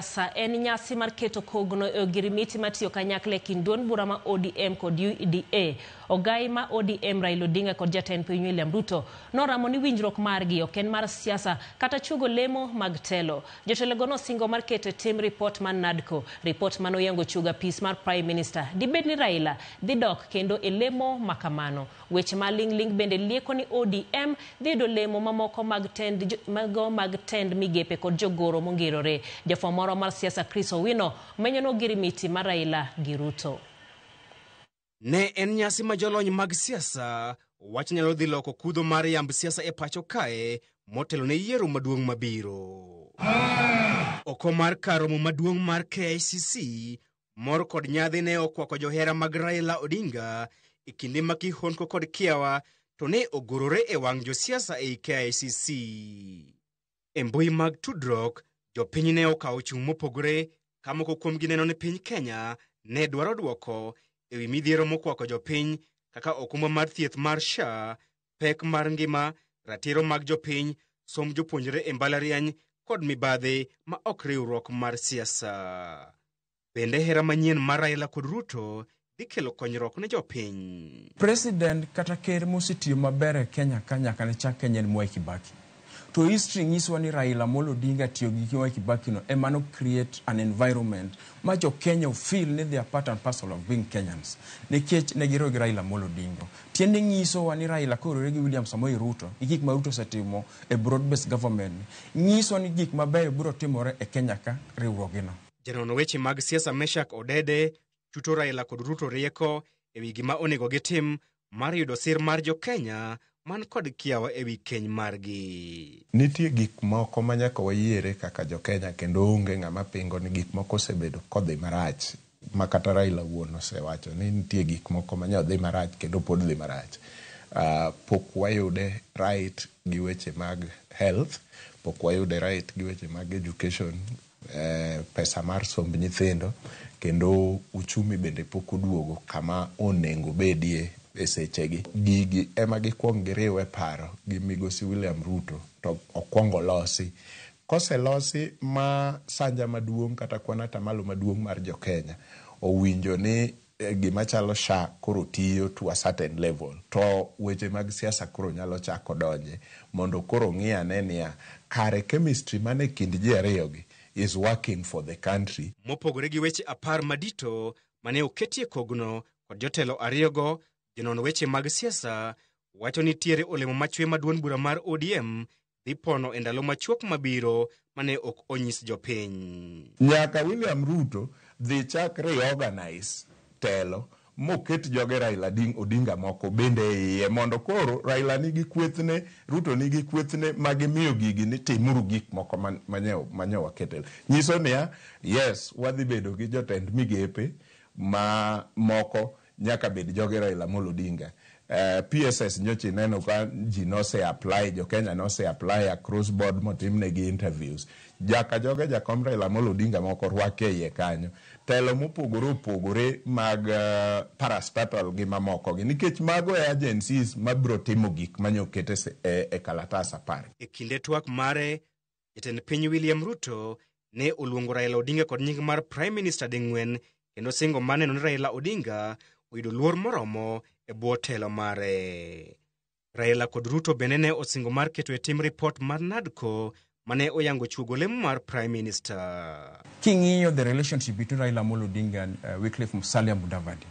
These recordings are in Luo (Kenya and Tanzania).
Sa en nyasi mar keto kogno e ogirimiti matiyo kanyakle kind duond bura ma ODM kod UDA. Ogai ma ODM Raila Odinga kod jatend piny William Ruto noramo ni winjruok margi ok en mar siasa kata chugo lemo mag telo. Jotelogo nosingo mar keto tim report man NADCO, report mano yango chuga pis mar Prime Minister. Dibed ni Raila dhi dok kendo e lemo makamano. Weche ma ling bende lieko ni ODM dhi do lemo mamoko mag tend migepe kod jogoro mongirore. Jafwambo mar siasa Chris Owino menyono girimiti mar Raila gi Ruto. Ne en nyasi ma jolony mag siasa wach nyalo dhi loko kudho mar yamb siasa e pacho kae motelo ne yiero maduong' mabiro. Oko mar karomo maduong' mar KICC mor kod nyadhi ne okwako johera mag Raila Odinga e kinde ma kihonko kod kiawa to ne ogorore e wang' josiasa e KICC. E mbui mag tudruok jopiny ne okawo chung' mopogore ka moko kuomgi neno ni piny Kenya ne dwaro duoko e wi midhiero mokwako jopiny kaka okuma mar thieth mar SHA, pek mar ngima, ratiro mag jopiny, som jopuonjre e mbalariany kod mibadhi ma ok riwruok mar siasa. Bende hera manyien mar Raila kod Ruto dhi kelo konyruok ne jopiny. President kata ker mosetiyo maber e Kenya nyaka ne chak Kenya en Mwai Kibaki. To history nyiso ni Raila Amolo Odinga tiyo gi Mwai Kibaki no emano create an environment ma jo Kenya feel ni they are part and parcel of being Kenyans. Nikech ne giro gi Raila Amolo Odinga. Tiende nyiso wa ni Raila korore gi William Samoei Ruto, gik ma Ruto setimo e broad based government. Nyiso ni gik mabeyo biro timore e Kenya ka riwruogino. Janono weche mag siasa Meshak Odede chuto Raila kod Ruto rieko e wi gima onego gitim mar yudo sir mar jo Kenya man kod kiawa e wi keny margi. Nitie gik moko ma nyaka wayiere kaka jo Kenya kendo onge ng'ama pingo ni gik moko osebedo kodhi marach. Ma kata Raila wuon osewacho ni nitie gik moko ma nyodhi marach kendo pod dhi marach. Pok wayude right gi weche mag health, pok wayude right gi weche mag education, pesa mar somb nyithindo, kendo uchumi bende pok oduogo kama onengo bedie e sechegi. Gigi ema gikwong giriwe paro gi migosi William Ruto to okwongo losi. Kose losi ma sanja maduong' kata kwanata malo maduong' mar jo Kenya owinjo ni gima chalo SHA koro tiyo to a certain level, to weche mag siasa koro nyalo chako donje mondo koro ng'iya ne kare chemistry mane kind ji ariyogi is working for the country. Mopogore gi weche 10 madito mane oketie kogno kod jotelo ariyogo, janono weche mag siasa wacho ni tiere olemo machwe maduond bura mar ODM dhi pono e ndalo machuok mabiro mane ok onyis jopiny. Nyaka William Ruto dhi chak reorganize telo moket joge Raila Odinga moko bende iye mondo koro Raila nigi kwethne, Ruto nigi kwethne magimiyo gigi ni timuru gik moko manyo waketel. Nyiso niya, yes, wadhi bedo gi jotend migepe ma moko nyaka bed joge Raila Amolo Odinga. PSS nyochi neno ka ji no se apply, jo Kenya no se apply across board motimnegi interviews. Jaka joge jakom Raila Amolo Odinga moko rwake iye kanyo. Telo mopogore mag parastatal gi mamoko gi nikech mago e agencies mabiro timo gik manyokete e kalatas 10. E kinde twak mare, jatend piny William Ruto ne oluongo Raila Odinga kod nying mar Prime Minister ding'wen kendo singo maneno ni Raila Odinga oyudo luor moromo e bwo telo mare. Raila kod Ruto bende ne osingo mar keto e tim report mar NADCO mane oyango chugo lemo mar Prime Minister. King'iyo the relationship between Raila Amolo Odinga and Wycliffe Musalia Mudavadi.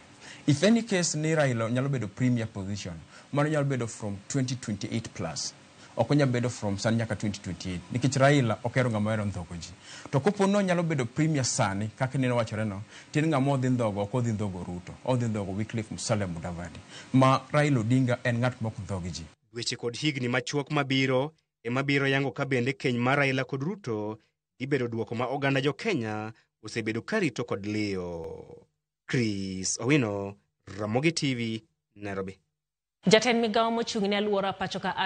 If any case ni Raila nyalo bedo premier position, mano nyalo bedo from 2028 plus. Okonya bedo from san nyaka 2028. Nikech Raila okero ng'ama wero ndhogo ji. To kopono nyalo bedo premier sani, kaka nene wachore no, tin ng'ama odhi ndhogo, ok odhi ndhogo Ruto, odhi ndhogo Wycliffe Musalia Mudavadi. Ma Raila Odinga en ng'at mok ndhogo ji. Dweche kod higni machuok mabiro emabiro yango ka bende keny mar Raila kod Ruto ibedo duoko ma oganda jo Kenya osebedo karito kod liyo. Chris Owino, Ramogi TV, Nairobi. Jatend migawo mochung'ne alwora pachoka